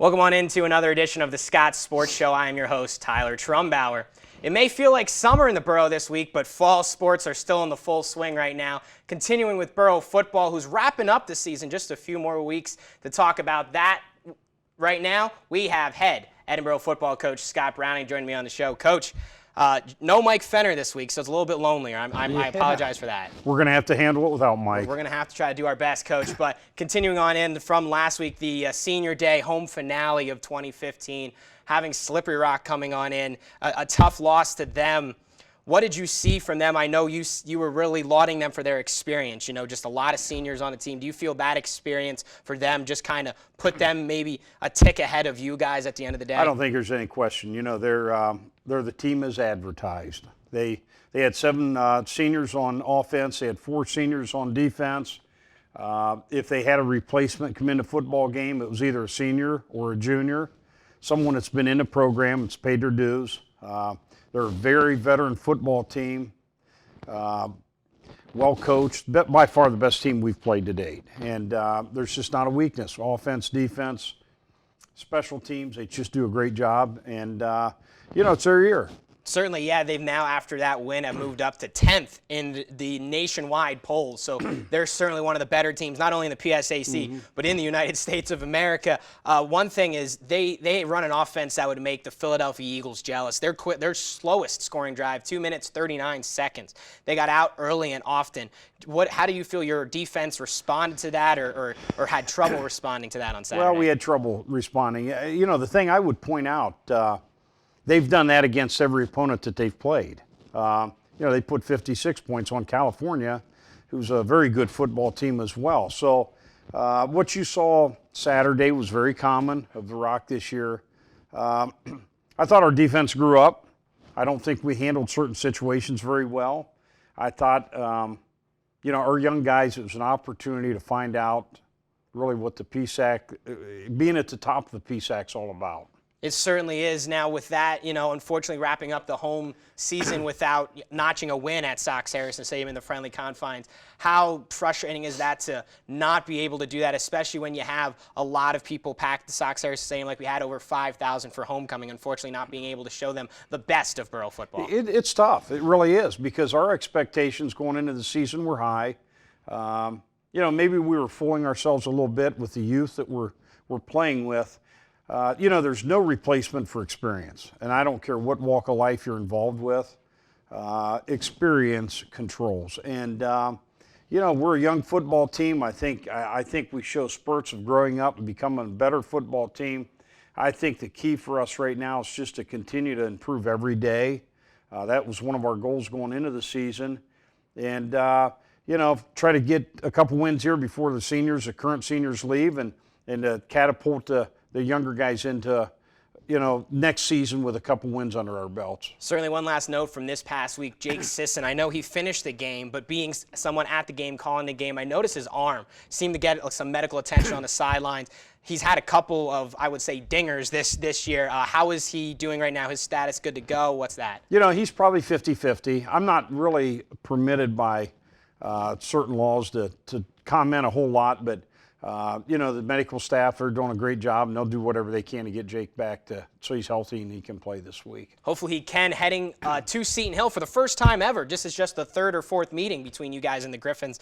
Welcome on into another edition of the Scots Sports Show. I am your host, Tyler Trumbauer. It may feel like summer in the Boro this week, but fall sports are still in the full swing right now. Continuing with Boro football, who's wrapping up the season, just a few more weeks to talk about that. Right now, we have head Edinburgh football coach Scott Browning joining me on the show. Coach, no Mike Fenner this week, so it's a little bit lonelier. I apologize for that. We're going to have to handle it without Mike. We're going to have to try to do our best, Coach. But continuing on in from last week, the senior day home finale of 2015, having Slippery Rock coming on in, a tough loss to them. What did you see from them? I know you were really lauding them for their experience, just a lot of seniors on the team. Do you feel that experience for them just kind of put them maybe a tick ahead of you guys at the end of the day? I don't think there's any question. They're the team as advertised. They had 7 seniors on offense. They had 4 seniors on defense. If they had a replacement come into football game, it was either a senior or a junior, someone that's been in the program, that's paid their dues. They're a very veteran football team, well coached, by far the best team we've played to date. And there's just not a weakness. Offense, defense, special teams, they just do a great job. And, it's their year. Certainly, yeah. They've now, after that win, have moved up to 10th in the nationwide polls. So they're certainly one of the better teams, not only in the PSAC, but in the United States of America. One thing is they run an offense that would make the Philadelphia Eagles jealous. Their slowest scoring drive, 2 minutes, 39 seconds. They got out early and often. How do you feel your defense responded to that or had trouble responding to that on Saturday? Well, we had trouble responding. The thing I would point out, they've done that against every opponent that they've played. They put 56 points on California, who's a very good football team as well. So what you saw Saturday was very common of the Rock this year. I thought our defense grew up. I don't think we handled certain situations very well. I thought, our young guys, it was an opportunity to find out really what the PSAC, being at the top of the PSAC's all about. It certainly is. Now with that, unfortunately wrapping up the home season without notching a win at Sox Harrison Stadium in the friendly confines, how frustrating is that to not be able to do that, especially when you have a lot of people packed the Sox Harrison Stadium like we had over 5,000 for homecoming, unfortunately not being able to show them the best of Boro football? It's tough. It really is, because our expectations going into the season were high. Maybe we were fooling ourselves a little bit with the youth that we're playing with. There's no replacement for experience, and I don't care what walk of life you're involved with. Experience controls, and we're a young football team. I think we show spurts of growing up and becoming a better football team. I think the key for us right now is just to continue to improve every day. That was one of our goals going into the season, and try to get a couple wins here before the current seniors leave, and catapult the younger guys into, next season with a couple wins under our belts. Certainly one last note from this past week, Jake Sisson, I know he finished the game, but being someone at the game, calling the game, I noticed his arm seemed to get some medical attention on the sidelines. He's had a couple of, I would say, dingers this year. How is he doing right now? His status good to go? What's that? He's probably 50-50. I'm not really permitted by certain laws to comment a whole lot, but the medical staff are doing a great job, and they'll do whatever they can to get Jake back so he's healthy and he can play this week. Hopefully he can, heading to Seton Hill for the first time ever. This is just the 3rd or 4th meeting between you guys and the Griffins,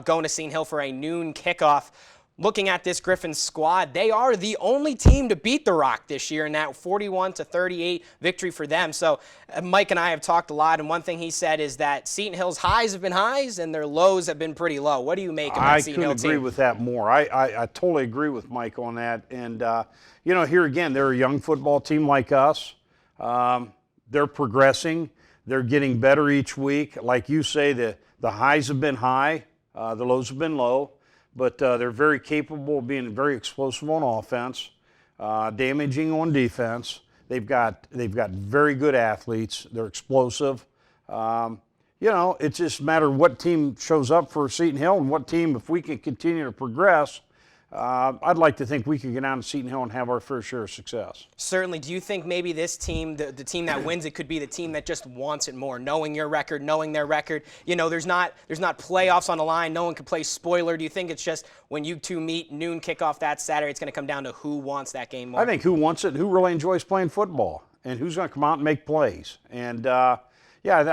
going to Seton Hill for a noon kickoff. Looking at this Griffins squad, they are the only team to beat the Rock this year in that 41-38 victory for them. So Mike and I have talked a lot, and one thing he said is that Seton Hill's highs have been highs and their lows have been pretty low. What do you make of that Seton Hill team? I couldn't agree with that more. I totally agree with Mike on that. And, here again, they're a young football team like us. They're progressing. They're getting better each week. Like you say, the highs have been high, the lows have been low. But they're very capable of being very explosive on offense, damaging on defense. They've got very good athletes. They're explosive. It's just a matter of what team shows up for Seton Hill and what team, if we can continue to progress, I'd like to think we could get down to Seton Hill and have our fair share of success. Certainly. Do you think maybe this team, the team that wins it, could be the team that just wants it more, knowing your record, knowing their record? You know, there's not playoffs on the line. No one can play spoiler. Do you think it's just when you two meet, noon kickoff that Saturday, it's going to come down to who wants that game more? I think who wants it, who really enjoys playing football, and who's going to come out and make plays. And yeah,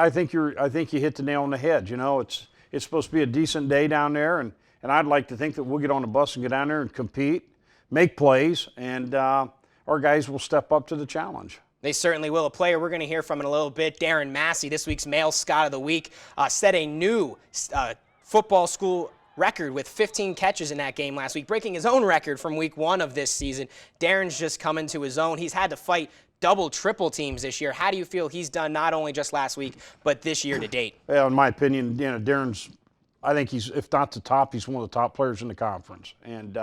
I think you hit the nail on the head. You know, it's supposed to be a decent day down there, and I'd like to think that we'll get on the bus and get down there and compete, make plays, and our guys will step up to the challenge. They certainly will. A player we're going to hear from in a little bit, Darren Massey, this week's Male Scot of the Week, set a new football school record with 15 catches in that game last week, breaking his own record from week 1 of this season. Darren's just coming to his own. He's had to fight double, triple teams this year. How do you feel he's done not only just last week, but this year to date? Well, in my opinion, you know, Darren's, I think he's, if not the top, he's one of the top players in the conference. And,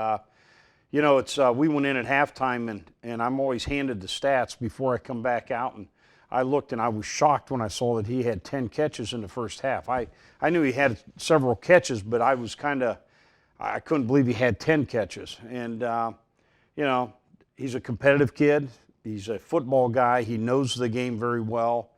you know, it's we went in at halftime, and I'm always handed the stats before I come back out. And I looked, and I was shocked when I saw that he had 10 catches in the first half. I knew he had several catches, but I was I couldn't believe he had 10 catches. And, you know, he's a competitive kid. He's a football guy. He knows the game very well.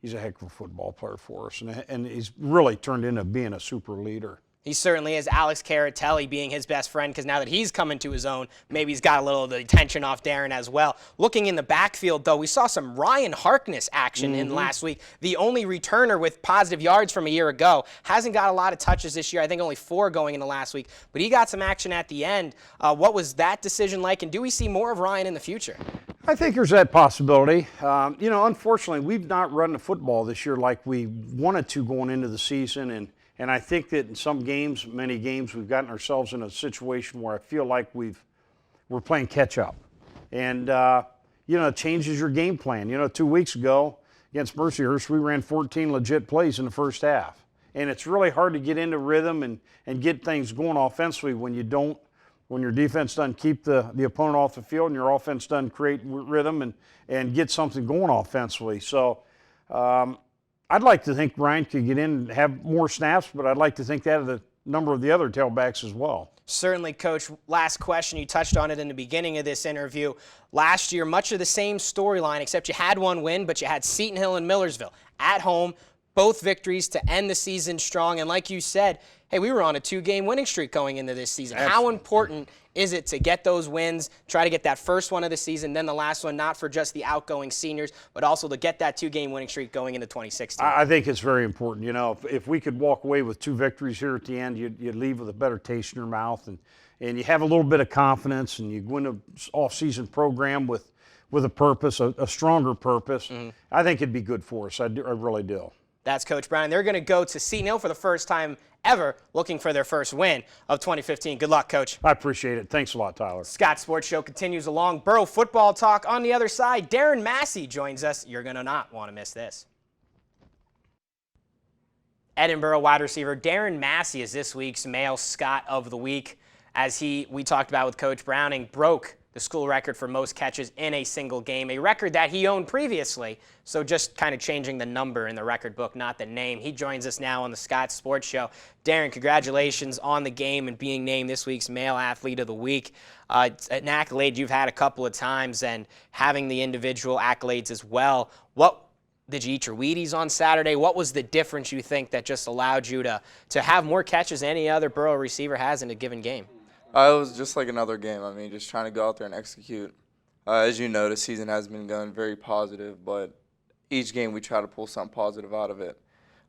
He's a heck of a football player for us, and he's really turned into being a super leader. He certainly is. Alex Caratelli being his best friend, because now that he's coming to his own, maybe he's got a little of the attention off Darren as well. Looking in the backfield, though, we saw some Ryan Harkness action in last week. The only returner with positive yards from a year ago. Hasn't got a lot of touches this year. I think only 4 going into last week. But he got some action at the end. What was that decision like, and do we see more of Ryan in the future? I think there's that possibility. You know, unfortunately, we've not run the football this year like we wanted to going into the season, and I think that in some games, many games, we've gotten ourselves in a situation where I feel like we're playing catch up. And, you know, it changes your game plan. You know, 2 weeks ago against Mercyhurst, we ran 14 legit plays in the first half. And it's really hard to get into rhythm and get things going offensively when your defense doesn't keep the opponent off the field and your offense doesn't create rhythm and get something going offensively. So, I'd like to think Ryan could get in and have more snaps, but I'd like to think that of the number of the other tailbacks as well. Certainly, Coach. Last question. You touched on it in the beginning of this interview. Last year, much of the same storyline, except you had one win, but you had Seton Hill and Millersville at home, both victories to end the season strong. And like you said, hey, we were on a 2-game winning streak going into this season. Absolutely. How important is it to get those wins, try to get that first one of the season, then the last one, not for just the outgoing seniors, but also to get that 2-game winning streak going into 2016? I think it's very important. You know, if we could walk away with 2 victories here at the end, you'd leave with a better taste in your mouth, and you have a little bit of confidence, and you win an off-season program with a purpose, a stronger purpose. I think it'd be good for us. I really do. That's Coach Brown. They're going to go to Seton Hill for the first time ever, looking for their first win of 2015. Good luck, Coach. I appreciate it. Thanks a lot, Tyler. Scott Sports Show continues along. Boro football talk on the other side. Darren Massey joins us. You're going to not want to miss this. Edinburgh wide receiver Darren Massey is this week's Male Scot of the Week, as we talked about with Coach Browning, broke the school record for most catches in a single game, a record that he owned previously. So just kind of changing the number in the record book, not the name. He joins us now on the Scott Sports Show. Darren, congratulations on the game and being named this week's Male Athlete of the Week. It's an accolade you've had a couple of times, and having the individual accolades as well. Did you eat your Wheaties on Saturday? What was the difference, you think, that just allowed you to have more catches than any other Boro receiver has in a given game? It was just like another game. I mean, just trying to go out there and execute. As you know, the season has been going very positive, but each game we try to pull something positive out of it.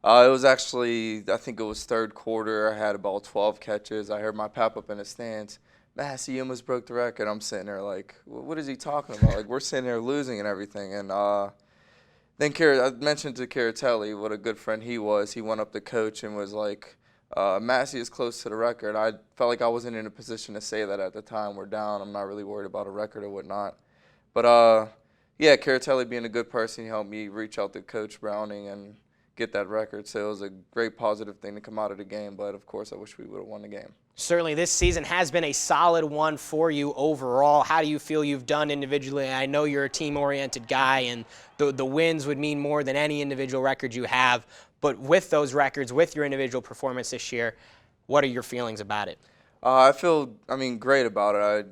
It was actually, I think it was third quarter. I had about 12 catches. I heard my pap up in the stands. Massey, you almost broke the record. I'm sitting there like, what is he talking about? Like, we're sitting there losing and everything. And then I mentioned to Caratelli what a good friend he was. He went up to coach and was like, Massey is close to the record. I felt like I wasn't in a position to say that at the time. We're down. I'm not really worried about a record or whatnot. But, yeah, Caratelli being a good person, he helped me reach out to Coach Browning and get that record. So it was a great positive thing to come out of the game. But, of course, I wish we would have won the game. Certainly this season has been a solid one for you overall. How do you feel you've done individually? I know you're a team-oriented guy, and the wins would mean more than any individual record you have. But with those records, with your individual performance this year, what are your feelings about it? I feel, great about it. I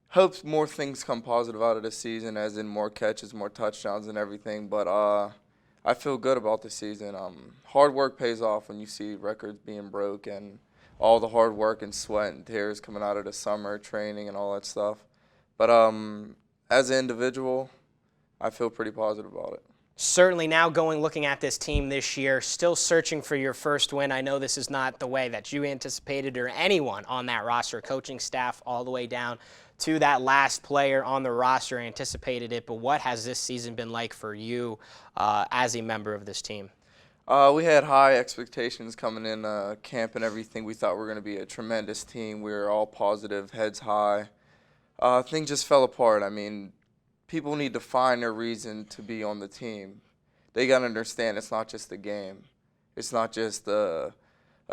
hope more things come positive out of this season, as in more catches, more touchdowns, and everything. But I feel good about the season. Hard work pays off when you see records being broke and all the hard work and sweat and tears coming out of the summer training and all that stuff. But as an individual, I feel pretty positive about it. Certainly now looking at this team this year, still searching for your first win. I know this is not the way that you anticipated or anyone on that roster, coaching staff all the way down to that last player on the roster anticipated it. But what has this season been like for you as a member of this team? We had high expectations coming in camp and everything. We thought we were going to be a tremendous team. We were all positive, heads high. Things just fell apart. People need to find a reason to be on the team. They got to understand it's not just a game. It's not just a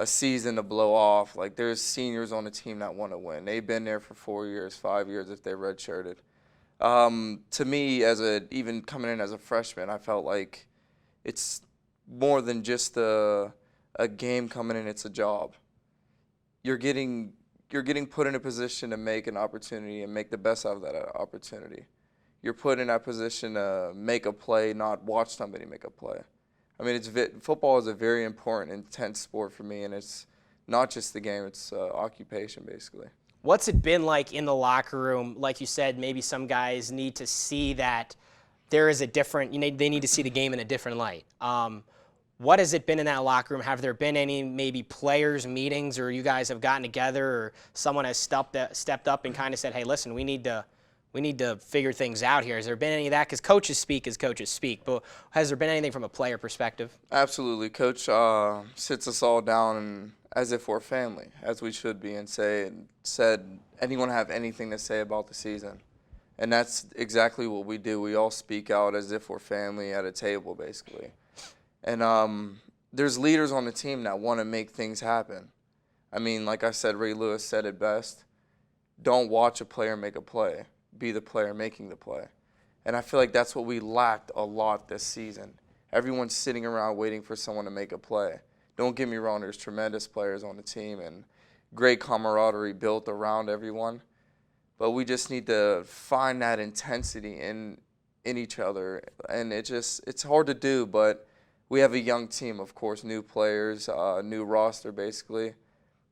season to blow off. Like, there's seniors on the team that want to win. They've been there for 4 years, 5 years if they redshirted. To me, even coming in as a freshman, I felt like it's more than just a game coming in. It's a job. You're getting put in a position to make an opportunity and make the best out of that opportunity. You're put in that position to make a play, not watch somebody make a play. Football is a very important, intense sport for me, and it's not just the game, it's occupation, basically. What's it been like in the locker room? Like you said, maybe some guys need to see that there is a different, they need to see the game in a different light. What has it been in that locker room? Have there been any maybe players meetings, or you guys have gotten together, or someone has stepped up and kind of said, hey, listen, we need to figure things out here? Has there been any of that? Because coaches speak as coaches speak, but has there been anything from a player perspective? Absolutely. Coach sits us all down and as if we're family, as we should be, and said, anyone have anything to say about the season? And that's exactly what we do. We all speak out as if we're family at a table, basically. And there's leaders on the team that want to make things happen. Like I said, Ray Lewis said it best. Don't watch a player make a play. Be the player making the play. And I feel like that's what we lacked a lot this season. Everyone's sitting around waiting for someone to make a play. Don't get me wrong, there's tremendous players on the team and great camaraderie built around everyone. But we just need to find that intensity in each other. And it's hard to do, but we have a young team, of course, new players, new roster, basically.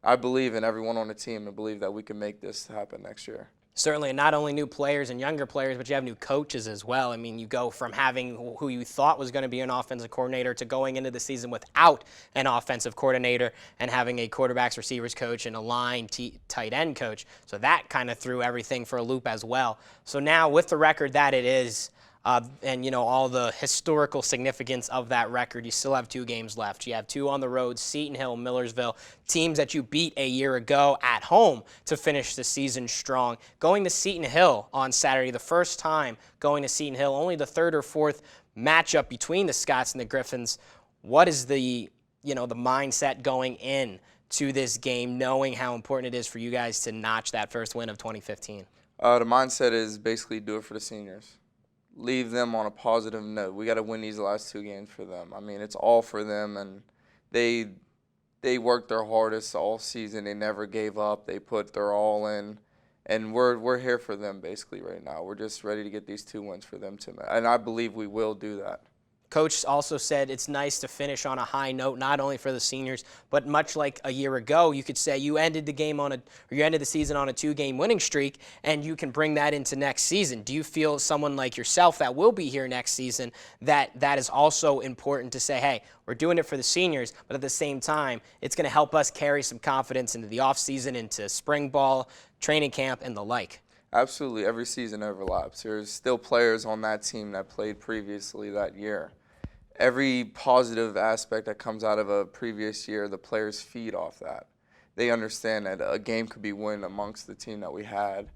I believe in everyone on the team and believe that we can make this happen next year. Certainly, and not only new players and younger players, but you have new coaches as well. You go from having who you thought was going to be an offensive coordinator to going into the season without an offensive coordinator and having a quarterbacks, receivers coach and a line tight end coach. So that kind of threw everything for a loop as well. So now with the record that it is, and all the historical significance of that record, you still have 2 games left. You have 2 on the road, Seton Hill, Millersville, teams that you beat a year ago at home to finish the season strong. Going to Seton Hill on Saturday, the first time going to Seton Hill, only the 3rd or 4th matchup between the Scots and the Griffins. What is the mindset going in to this game, knowing how important it is for you guys to notch that first win of 2015? The mindset is basically do it for the seniors. Leave them on a positive note. We got to win these last 2 games for them. It's all for them, and they worked their hardest all season. They never gave up. They put their all in, and we're here for them basically right now. We're just ready to get these 2 wins for them too, and I believe we will do that. Coach also said it's nice to finish on a high note, not only for the seniors, but much like a year ago, you could say you ended the season on a 2-game winning streak, and you can bring that into next season. Do you feel someone like yourself that will be here next season that is also important to say, hey, we're doing it for the seniors, but at the same time, it's going to help us carry some confidence into the offseason, into spring ball, training camp, and the like? Absolutely. Every season overlaps. There's still players on that team that played previously that year. Every positive aspect that comes out of a previous year, the players feed off that. They understand that a game could be won amongst the team that we had.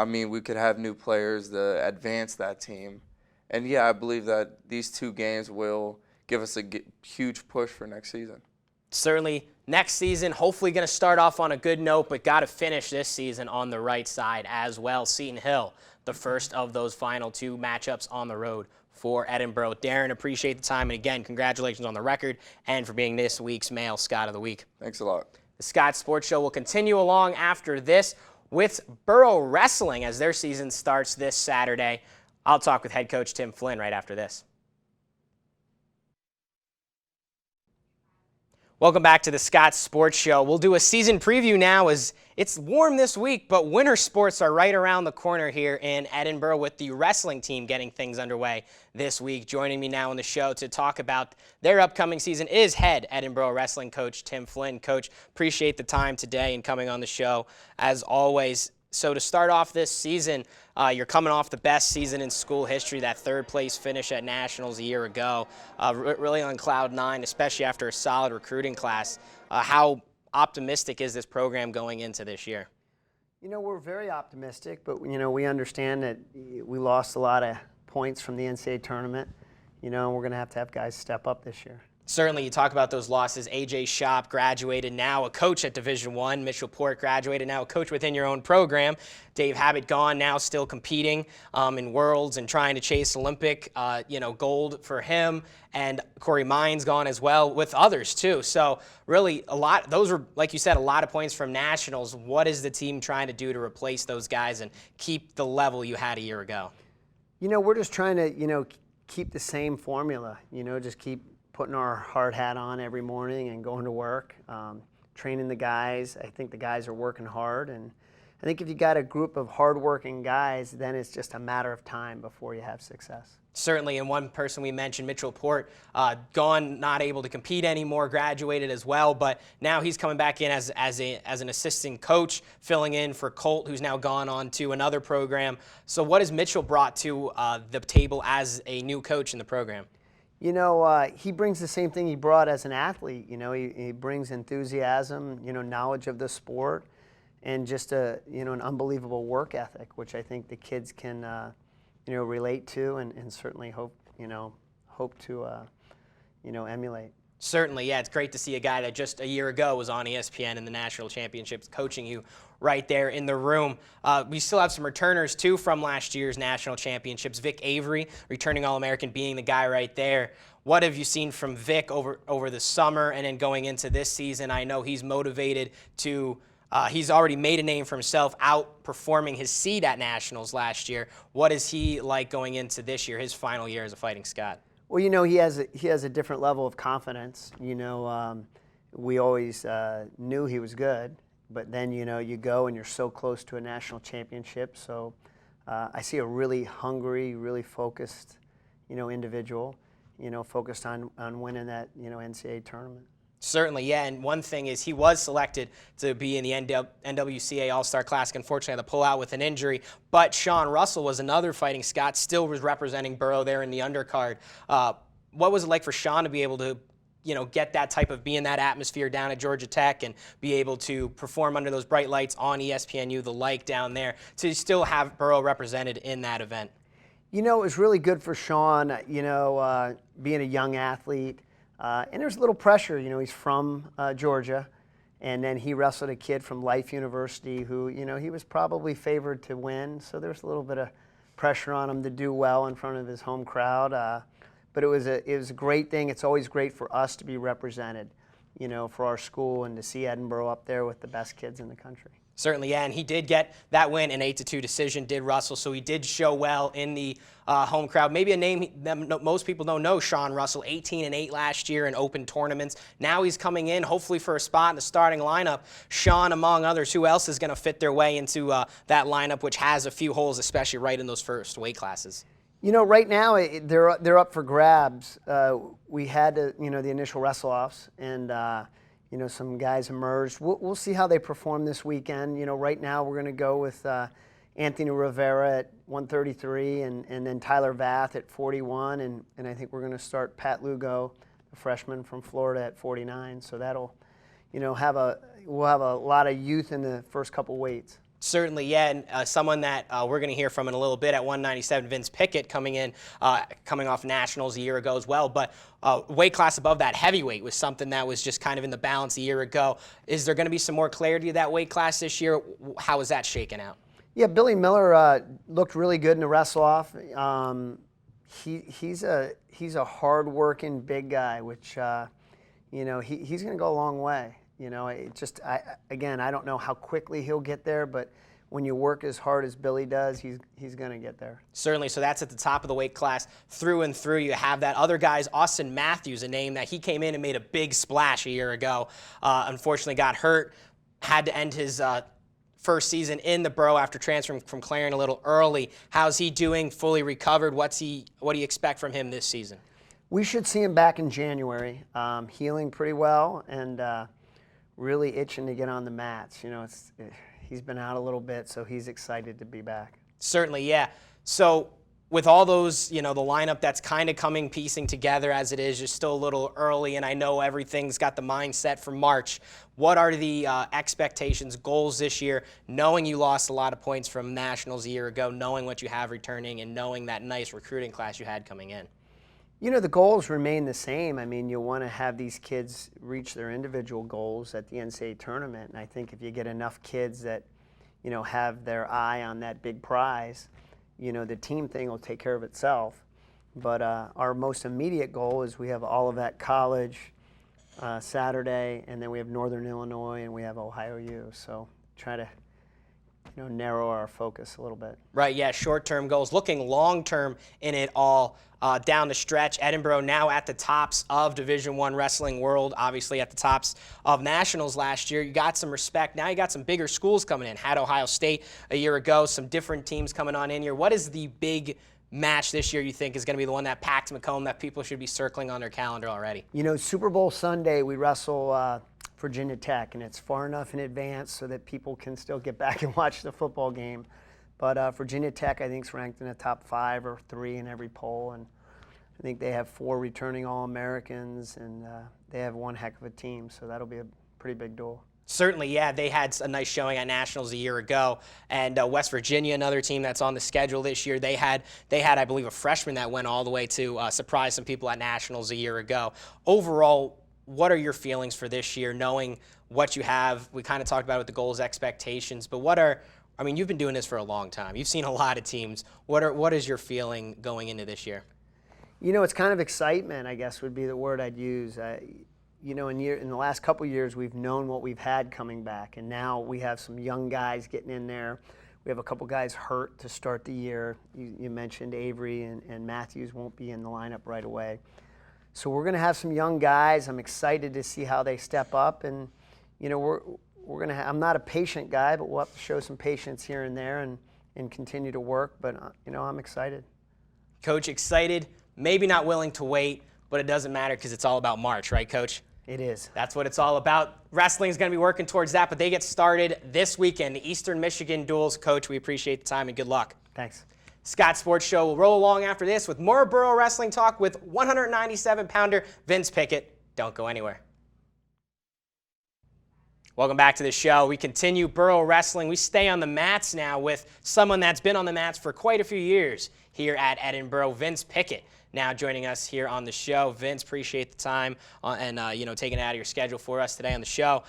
We could have new players to advance that team. And, yeah, I believe that these 2 games will give us a huge push for next season. Certainly, next season, hopefully going to start off on a good note, but got to finish this season on the right side as well. Seton Hill, the first of those final 2 matchups on the road for Edinboro. Darren, appreciate the time, and again, congratulations on the record and for being this week's Male Scot of the Week. Thanks a lot. The Scots Sports Show will continue along after this with Boro wrestling as their season starts this Saturday. I'll talk with head coach Tim Flynn right after this. Welcome back to the Scots Sports Show. We'll do a season preview now as it's warm this week, but winter sports are right around the corner here in Edinburgh with the wrestling team getting things underway this week. Joining me now on the show to talk about their upcoming season is head Edinburgh wrestling coach Tim Flynn. Coach, appreciate the time today and coming on the show as always. So to start off this season, you're coming off the best season in school history, that third-place finish at Nationals a year ago, really on cloud nine, especially after a solid recruiting class. How optimistic is this program going into this year? You know, we're very optimistic, but, you know, we understand that we lost a lot of points from the NCAA tournament. You know, we're going to have guys step up this year. Certainly, you talk about those losses. A.J. Shop graduated, now a coach at Division I. Mitchell Port graduated, now a coach within your own program. Dave Habit gone, now still competing in Worlds and trying to chase Olympic, gold for him. And Corey Mines gone as well, with others too. So really, those were, like you said, a lot of points from Nationals. What is the team trying to do to replace those guys and keep the level you had a year ago? You know, we're just trying to, keep the same formula. Just keep putting our hard hat on every morning and going to work, training the guys. I think the guys are working hard, and I think if you got a group of hardworking guys, then it's just a matter of time before you have success. Certainly, and one person we mentioned, Mitchell Port, gone, not able to compete anymore, graduated as well, but now he's coming back in as an assistant coach, filling in for Colt, who's now gone on to another program. So what has Mitchell brought to the table as a new coach in the program? He brings the same thing he brought as an athlete. He brings enthusiasm, knowledge of the sport, and just an unbelievable work ethic, which I think the kids can, relate to and certainly hope to, emulate. Certainly, yeah. It's great to see a guy that just a year ago was on ESPN in the national championships coaching you right there in the room. We still have some returners, too, from last year's national championships. Vic Avery, returning All-American, being the guy right there. What have you seen from Vic over the summer and then going into this season? I know he's motivated to he's already made a name for himself, outperforming his seed at nationals last year. What is he like going into this year, his final year as a Fighting Scot? Well, he has a different level of confidence. We always knew he was good, but then you go and you're so close to a national championship. So I see a really hungry, really focused, individual, focused on winning that NCAA tournament. Certainly, yeah, and one thing is he was selected to be in the NWCA All-Star Classic. Unfortunately, had to pull out with an injury. But Sean Russell was another Fighting Scot, still was representing Boro there in the undercard. What was it like for Sean to be able to, get that type of, be in that atmosphere down at Georgia Tech and be able to perform under those bright lights on ESPNU, the like down there, to still have Boro represented in that event? It was really good for Sean, being a young athlete. And there's a little pressure, he's from Georgia, and then he wrestled a kid from Life University who, he was probably favored to win, so there's a little bit of pressure on him to do well in front of his home crowd. But it was a great thing. It's always great for us to be represented, for our school and to see Edinburgh up there with the best kids in the country. Certainly, yeah, and he did get that win, an 8-2 decision, did Russell, so he did show well in the home crowd. Maybe a name that most people don't know, Sean Russell, 18-8 last year in open tournaments. Now he's coming in, hopefully for a spot in the starting lineup. Sean, among others, who else is going to fit their way into that lineup, which has a few holes, especially right in those first weight classes? Right now they're up for grabs. We had the initial wrestle-offs, and some guys emerged. We'll see how they perform this weekend. Right now we're going to go with Anthony Rivera at 133 and then Tyler Vath at 41, and I think we're going to start Pat Lugo, a freshman from Florida, at 49. So that'll, we'll have a lot of youth in the first couple weights. Certainly, yeah, and someone that we're going to hear from in a little bit at 197, VInce Pickett, coming off nationals a year ago as well. But weight class above that, heavyweight, was something that was just kind of in the balance a year ago. Is there going to be some more clarity to that weight class this year? How is that shaking out? Yeah, Billy Miller looked really good in the wrestle-off. He's a hard-working big guy, which he's going to go a long way. Again, I don't know how quickly he'll get there, but when you work as hard as Billy does, he's going to get there. Certainly. So that's at the top of the weight class through and through. You have that. Other guys, Austin Matthews, a name that he came in and made a big splash a year ago. Unfortunately got hurt, had to end his first season in the Boro after transferring from Clarion a little early. How's he doing? Fully recovered? What do you expect from him this season? We should see him back in January, healing pretty well and really itching to get on the mats. He's been out a little bit, so he's excited to be back. Certainly, yeah. So with all those, the lineup that's kind of piecing together as it is, you're still a little early, and I know everything's got the mindset for March. What are the expectations, goals this year, knowing you lost a lot of points from Nationals a year ago, knowing what you have returning, and knowing that nice recruiting class you had coming in? The goals remain the same. I mean, you want to have these kids reach their individual goals at the NCAA tournament, and I think if you get enough kids that, have their eye on that big prize, the team thing will take care of itself. But our most immediate goal is we have Olivet College Saturday, and then we have Northern Illinois, and we have Ohio U. So try to narrow our focus a little bit. Right, yeah, short-term goals. Looking long-term in it all down the stretch. Edinboro now at the tops of Division I wrestling world, obviously at the tops of Nationals last year. You got some respect. Now you got some bigger schools coming in. Had Ohio State a year ago, some different teams coming on in here. What is the big match this year you think is going to be the one that packs Macomb that people should be circling on their calendar already? Super Bowl Sunday, we wrestle Virginia Tech, and it's far enough in advance so that people can still get back and watch the football game. But Virginia Tech, I think, is ranked in the top 5 or 3 in every poll, and I think they have 4 returning All-Americans, and they have one heck of a team, so that'll be a pretty big duel. Certainly, yeah. They had a nice showing at Nationals a year ago, and West Virginia, another team that's on the schedule this year, they had, I believe, a freshman that went all the way to surprise some people at Nationals a year ago. Overall, what are your feelings for this year, knowing what you have? We kind of talked about it with the goals, expectations, but you've been doing this for a long time. You've seen a lot of teams. What is your feeling going into this year? It's kind of excitement, I guess, would be the word I'd use. In the last couple of years, we've known what we've had coming back, and now we have some young guys getting in there. We have a couple guys hurt to start the year. You mentioned Avery and Matthews won't be in the lineup right away. So we're going to have some young guys. I'm excited to see how they step up, and we're going to. I'm not a patient guy, but we'll have to show some patience here and there and continue to work. But I'm excited. Coach, excited. Maybe not willing to wait, but it doesn't matter because it's all about March, right, Coach? It is. That's what it's all about. Wrestling is going to be working towards that, but they get started this weekend. The Eastern Michigan duels. Coach, we appreciate the time and good luck. Thanks. Scott Sports Show will roll along after this with more Boro wrestling talk with 197-pounder VInce Pickett. Don't go anywhere. Welcome back to the show. We continue Boro wrestling. We stay on the mats now with someone that's been on the mats for quite a few years here at Edinboro, VInce Pickett. Now joining us here on the show. Vince, appreciate the time and taking it out of your schedule for us today on the show.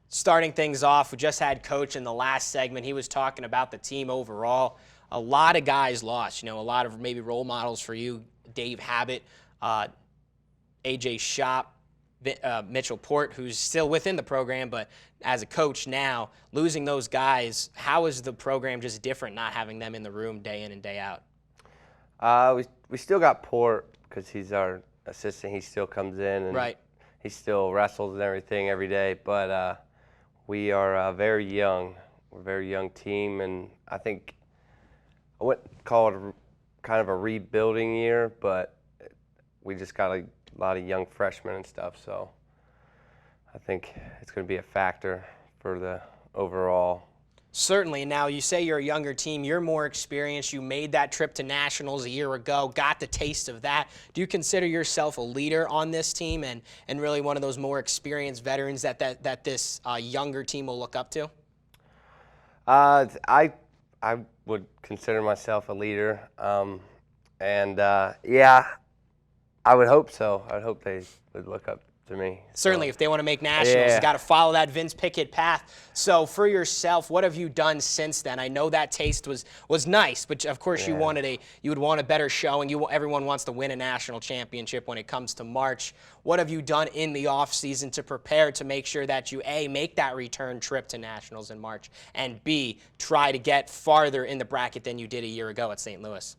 Starting things off, we just had Coach in the last segment. He was talking about the team overall. A lot of guys lost, a lot of maybe role models for you. Dave Habit, AJ Shop, Mitchell Port, who's still within the program, but as a coach now, losing those guys, how is the program just different not having them in the room day in and day out? We still got Port because he's our assistant. He still comes in and right. He still wrestles and everything every day. But we are very young. We're a very young team, and I think I wouldn't call it kind of a rebuilding year, but we just got a lot of young freshmen and stuff. So I think it's going to be a factor for the overall. Certainly. Now, you say you're a younger team. You're more experienced. You made that trip to Nationals a year ago, got the taste of that. Do you consider yourself a leader on this team and really one of those more experienced veterans that this younger team will look up to? I would consider myself a leader. Yeah, I would hope so. I would hope they would look up to me. Certainly, if they want to make nationals, Yeah. you got to follow that VInce Pickett path. So for yourself, what have you done since then? I know that taste was nice, but of course you would want a better showing. Everyone wants to win a national championship when it comes to March. What have you done in the off season to prepare to make sure that you A, make that return trip to nationals in March, and B, try to get farther in the bracket than you did a year ago at St. Louis?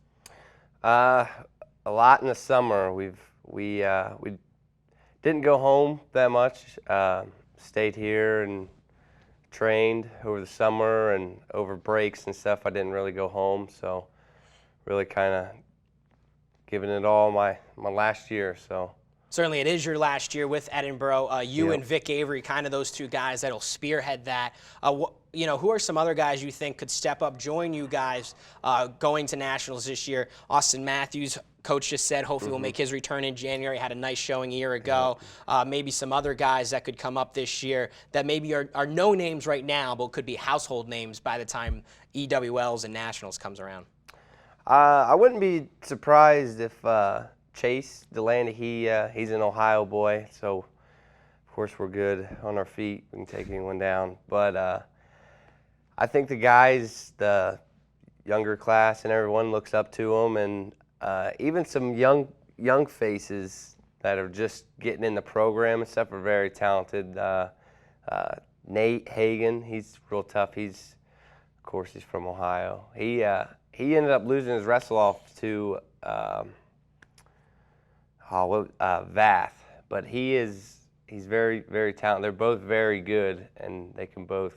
A lot in the summer. We didn't go home that much. Stayed here and trained over the summer, and over breaks and stuff I didn't really go home. So really kind of giving it all my last year. So Certainly, it is your last year with Edinboro. You and Vic Avery, kind of those two guys that'll spearhead that. Who are some other guys you think could step up, join you guys going to nationals this year? Austin Matthews, coach just said, hopefully will make his return in January. Had a nice showing a year ago. Maybe some other guys that could come up this year that maybe are no names right now, but could be household names by the time EWLs and nationals comes around. I wouldn't be surprised if Chase Delaney, he's an Ohio boy, so of course we're good on our feet. We can take anyone down. But I think the guys, the younger class and everyone looks up to them, and even some young faces that are just getting in the program and stuff are very talented. Nate Hagan, he's real tough. Of course, he's from Ohio. He ended up losing his wrestle-off to Vath, but he's very, very talented. They're both very good, and they can both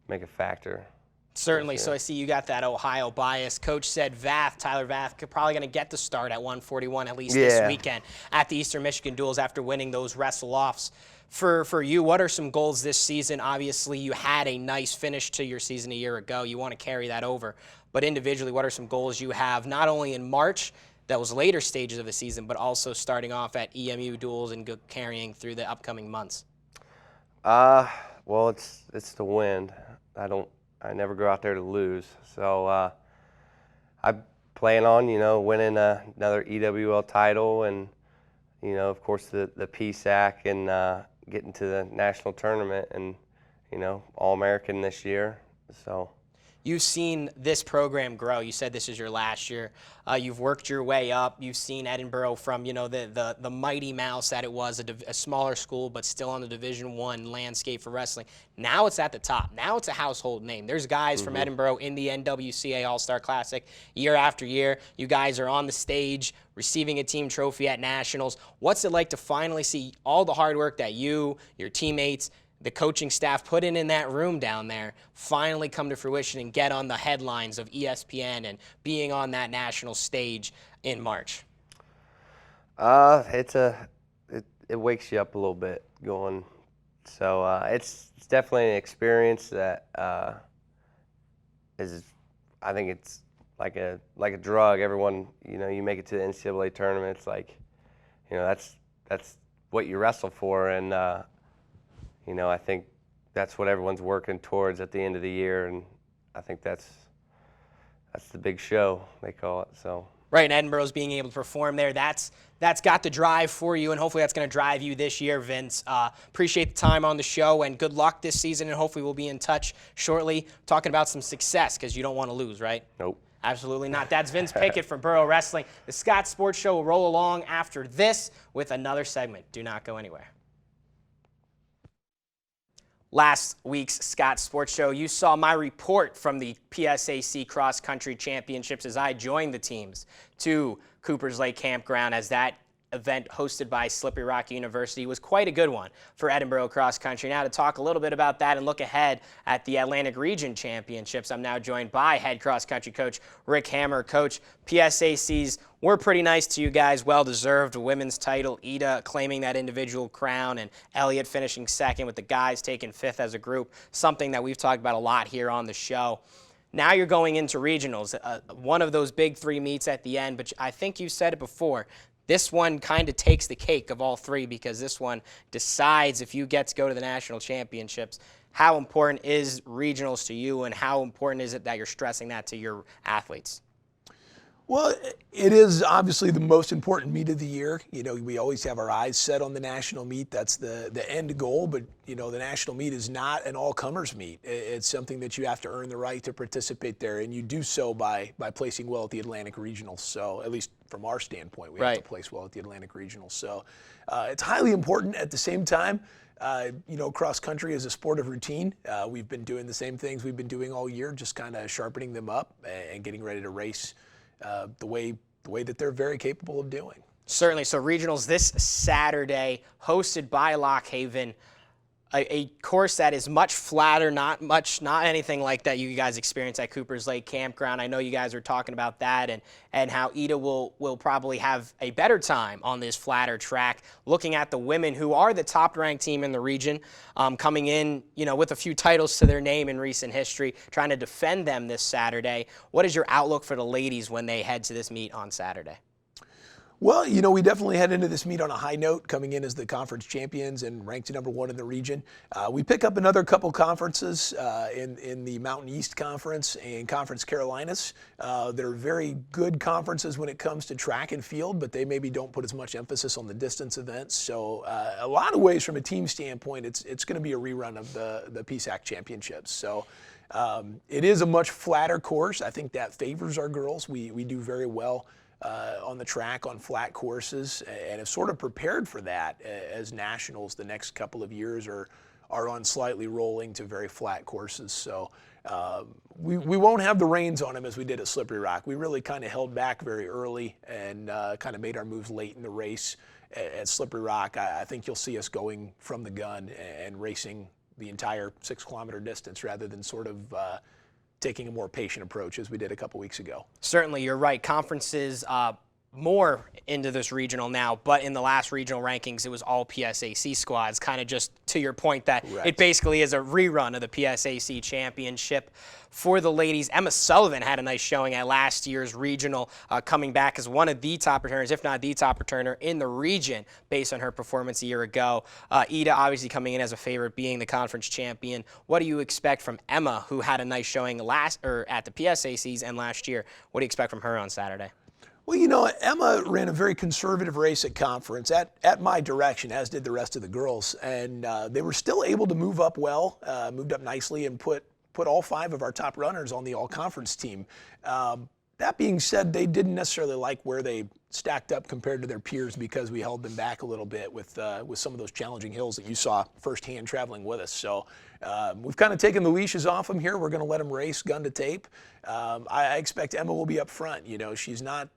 make a factor. Certainly. So I see you got that Ohio bias. Coach said Tyler Vath, probably going to get the start at 141 at least this weekend at the Eastern Michigan Duels after winning those wrestle-offs. For you, what are some goals this season? Obviously, you had a nice finish to your season a year ago. You want to carry that over. But individually, what are some goals you have, not only in March, that was later stages of the season, but also starting off at EMU Duels and carrying through the upcoming months? Well, it's to win. I never go out there to lose. So I plan on, winning another EWL title, and, of course the PSAC, and getting to the national tournament, and, All-American this year. So. You've seen this program grow. You said this is your last year. You've worked your way up. You've seen Edinboro from the mighty mouse that it was, a smaller school, but still on the Division I landscape for wrestling. Now it's at the top. Now it's a household name. There's guys from Edinboro in the NWCA All-Star Classic year after year. You guys are on the stage receiving a team trophy at nationals. What's it like to finally see all the hard work that you, your teammates, the coaching staff put in that room down there finally come to fruition and get on the headlines of ESPN and being on that national stage in March? It wakes you up a little bit going. So it's definitely an experience that is, I think it's like a drug. Everyone, you make it to the NCAA tournament, it's like, that's what you wrestle for, and I think that's what everyone's working towards at the end of the year, and I think that's the big show, they call it. So right, and Edinboro's being able to perform there. That's got the drive for you, and hopefully that's going to drive you this year, Vince. Appreciate the time on the show, and good luck this season, and hopefully we'll be in touch shortly talking about some success, because you don't want to lose, right? Nope. Absolutely not. That's VInce Pickett from Boro Wrestling. The Scots Sports Show will roll along after this with another segment. Do not go anywhere. Last week's Scots Sports Show, you saw my report from the PSAC Cross Country Championships as I joined the teams to Cooper's Lake Campground, as that event hosted by Slippery Rock University was quite a good one for Edinboro Cross Country. Now to talk a little bit about that and look ahead at the Atlantic Region Championships, I'm now joined by head cross country coach Rick Hammer. Coach, PSACs were pretty nice to you guys, well-deserved women's title, Ida claiming that individual crown and Elliott finishing second with the guys taking fifth as a group, something that we've talked about a lot here on the show. Now you're going into regionals, one of those big three meets at the end, but I think you said it before, this one kind of takes the cake of all three, because this one decides if you get to go to the national championships. How important is regionals to you, and how important is it that you're stressing that to your athletes? Well, it is obviously the most important meet of the year. You know, we always have our eyes set on the national meet. That's the end goal. But, you know, the national meet is not an all-comers meet. It's something that you have to earn the right to participate there. And you do so by placing well at the Atlantic Regionals. So, at least from our standpoint, we have to place well at the Atlantic Regionals. So, it's highly important. At the same time, you know, cross country is a sport of routine. We've been doing the same things we've been doing all year, just kind of sharpening them up and getting ready to race the way that they're very capable of doing. Certainly. So regionals this Saturday, hosted by Lock Haven, a course that is much flatter, not anything like that you guys experienced at Cooper's Lake Campground. I know you guys are talking about that and how Ida will probably have a better time on this flatter track. Looking at the women, who are the top-ranked team in the region, coming in, you know, with a few titles to their name in recent history, trying to defend them this Saturday. What is your outlook for the ladies when they head to this meet on Saturday? Well, you know, we definitely head into this meet on a high note, coming in as the conference champions and ranked #1 in the region. We pick up another couple conferences in the Mountain East Conference and Conference Carolinas. They're very good conferences when it comes to track and field, but they maybe don't put as much emphasis on the distance events. So a lot of ways from a team standpoint, it's going to be a rerun of the PSAC championships. So it is a much flatter course. I think that favors our girls. We do very well on the track on flat courses and have sort of prepared for that as nationals. The next couple of years are on slightly rolling to very flat courses. So we won't have the reins on them as we did at Slippery Rock. We really kind of held back very early and kind of made our moves late in the race. At Slippery Rock, I think you'll see us going from the gun and racing the entire 6-kilometer distance rather than sort of taking a more patient approach as we did a couple weeks ago. Certainly, you're right. Conferences more into this regional now, but in the last regional rankings, it was all PSAC squads, kind of just to your point that it basically is a rerun of the PSAC championship. For the ladies, Emma Sullivan had a nice showing at last year's regional, coming back as one of the top returners, if not the top returner in the region, based on her performance a year ago. Ida obviously coming in as a favorite, being the conference champion. What do you expect from Emma, who had a nice showing at the PSACs and last year? What do you expect from her on Saturday? Well, you know, Emma ran a very conservative race at conference at my direction, as did the rest of the girls. And they were still able to move up well, moved up nicely, and put all 5 of our top runners on the all-conference team. That being said, they didn't necessarily like where they stacked up compared to their peers because we held them back a little bit with some of those challenging hills that you saw firsthand traveling with us. So we've kind of taken the leashes off them here. We're going to let them race gun to tape. I expect Emma will be up front. You know, she's not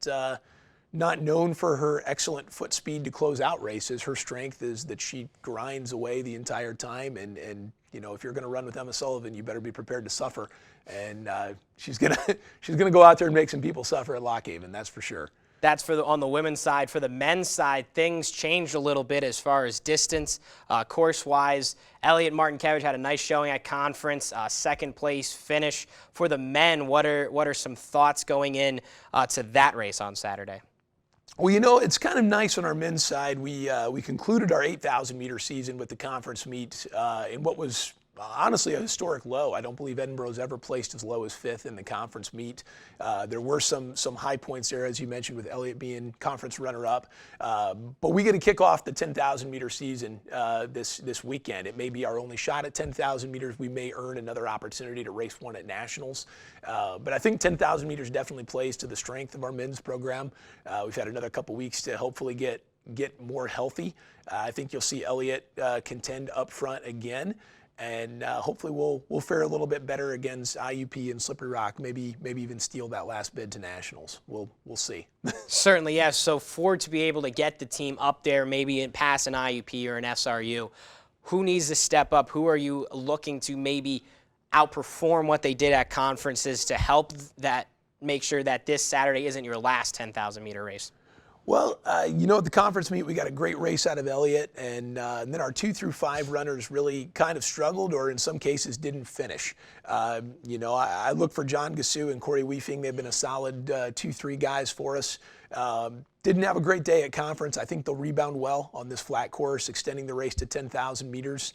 known for her excellent foot speed to close out races. Her strength is that she grinds away the entire time, and you know, if you're going to run with Emma Sullivan, you better be prepared to suffer. And she's gonna go out there and make some people suffer at Lock Haven, that's for sure. That's on the women's side. For the men's side, things changed a little bit as far as distance, course-wise. Elliot Martinkevich had a nice showing at conference, second place finish. For the men, what are some thoughts going in to that race on Saturday? Well, you know, it's kind of nice on our men's side. We concluded our 8,000-meter season with the conference meet in what was honestly a historic low. I don't believe Edinburgh's ever placed as low as 5th in the conference meet. There were some high points there, as you mentioned, with Elliot being conference runner-up. But we get to kick off the 10,000-meter season this weekend. It may be our only shot at 10,000 meters. We may earn another opportunity to race one at nationals. But I think 10,000 meters definitely plays to the strength of our men's program. We've had another couple weeks to hopefully get more healthy. I think you'll see Elliot contend up front again. And hopefully we'll fare a little bit better against IUP and Slippery Rock, maybe even steal that last bid to nationals. We'll see. Certainly, yes. So to be able to get the team up there, maybe pass an IUP or an SRU, who needs to step up? Who are you looking to maybe outperform what they did at conferences to help that make sure that this Saturday isn't your last 10,000-meter race? Well, you know, at the conference meet, we got a great race out of Elliott, and then our 2 through 5 runners really kind of struggled, or in some cases didn't finish. You know, I look for John Gassou and Corey Weefing. They've been a solid 2-3 guys for us. Didn't have a great day at conference. I think they'll rebound well on this flat course, extending the race to 10,000 meters.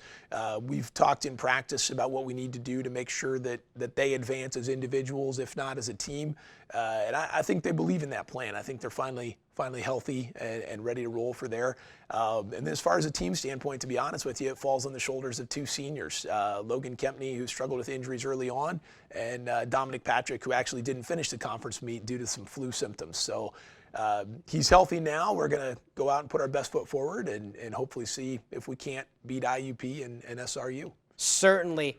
We've talked in practice about what we need to do to make sure that they advance as individuals, if not as a team. And I think they believe in that plan. I think they're finally healthy and ready to roll for there. And then as far as a team standpoint, to be honest with you, it falls on the shoulders of two seniors. Logan Kempney, who struggled with injuries early on, and Dominic Patrick, who actually didn't finish the conference meet due to some flu symptoms. So he's healthy now. We're going to go out and put our best foot forward and hopefully see if we can't beat IUP and SRU. Certainly.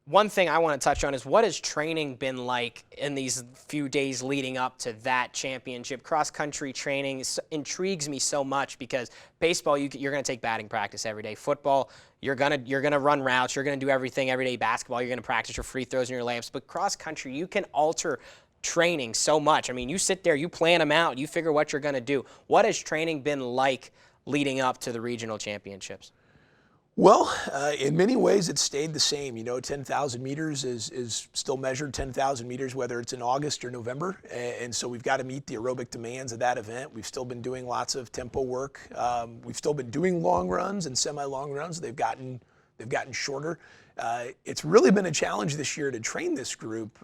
One thing I want to touch on is, what has training been like in these few days leading up to that championship? Cross-country training intrigues me so much, because baseball, you're going to take batting practice every day. Football, you're gonna run routes. You're going to do everything every day. Basketball, you're going to practice your free throws and your layups. But cross-country, you can alter training so much. I mean, you sit there, you plan them out, you figure what you're going to do. What has training been like leading up to the regional championships? Well, in many ways, it's stayed the same. 10,000 meters is still measured 10,000 meters, whether it's in August or November. And so we've got to meet the aerobic demands of that event. We've still been doing lots of tempo work. We've still been doing long runs and semi-long runs. They've gotten shorter. It's really been a challenge this year to train this group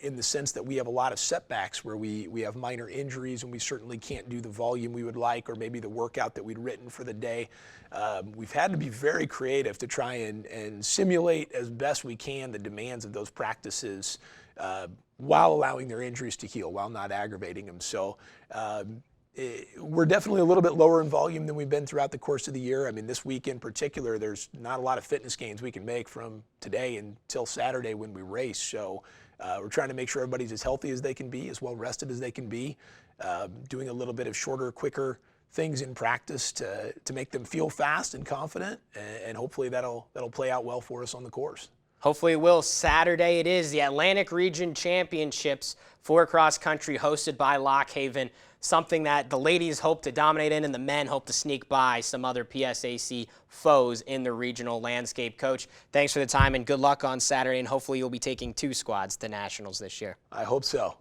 in the sense that we have a lot of setbacks where we have minor injuries, and we certainly can't do the volume we would like, or maybe the workout that we'd written for the day. We've had to be very creative to try and simulate as best we can the demands of those practices while allowing their injuries to heal, while not aggravating them. So we're definitely a little bit lower in volume than we've been throughout the course of the year. I mean, this week in particular, there's not a lot of fitness gains we can make from today until Saturday when we race. So we're trying to make sure everybody's as healthy as they can be, as well rested as they can be, doing a little bit of shorter, quicker things in practice to make them feel fast and confident, and hopefully that'll play out well for us on the course. Hopefully it will. Saturday it is, the Atlantic Region Championships for cross country, hosted by Lock Haven. Something that the ladies hope to dominate in, and the men hope to sneak by some other PSAC foes in the regional landscape. Coach, thanks for the time, and good luck on Saturday, and hopefully you'll be taking 2 squads to nationals this year. I hope so.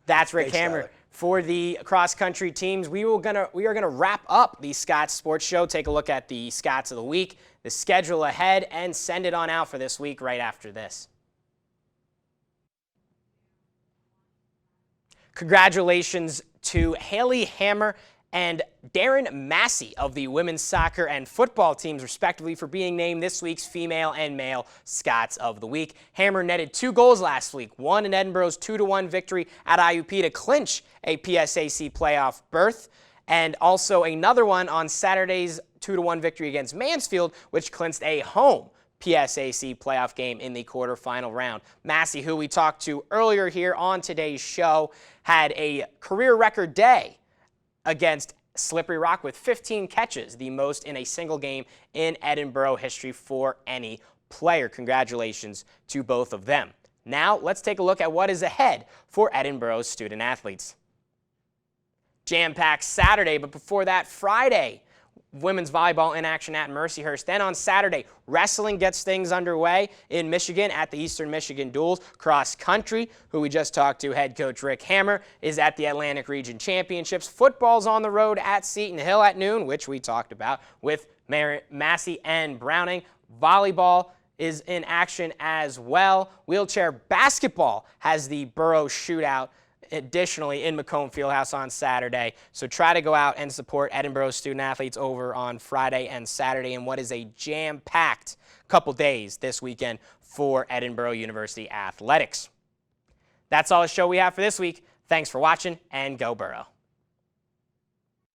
That's Rick Thanks, Hammer. Tyler. For the cross-country teams, we are gonna wrap up the Scots Sports Show, take a look at the Scots of the week, the schedule ahead, and send it on out for this week right after this. Congratulations to Haley Hammer and Darren Massey of the women's soccer and football teams, respectively, for being named this week's female and male Scots of the week. Hammer netted 2 goals last week, one in Edinburgh's 2-1 victory at IUP to clinch a PSAC playoff berth, and also another one on Saturday's 2-1 victory against Mansfield, which clinched a home PSAC playoff game in the quarterfinal round. Massey, who we talked to earlier here on today's show, had a career record day against Slippery Rock with 15 catches, the most in a single game in Edinburgh history for any player. Congratulations to both of them. Now let's take a look at what is ahead for Edinburgh's student athletes. Jam-packed Saturday, but before that, Friday, women's volleyball in action at Mercyhurst. Then on Saturday, wrestling gets things underway in Michigan at the Eastern Michigan Duels. Cross country, who we just talked to, head coach Rick Hammer, is at the Atlantic Region Championships. Football's on the road at Seton Hill at noon, which we talked about with Massey and Browning. Volleyball is in action as well. Wheelchair basketball has the Boro shootout additionally in Macomb Fieldhouse on Saturday. So try to go out and support Edinburgh student athletes over on Friday and Saturday in what is a jam-packed couple days this weekend for Edinburgh University athletics. That's all the show we have for this week. Thanks for watching, and go Boro.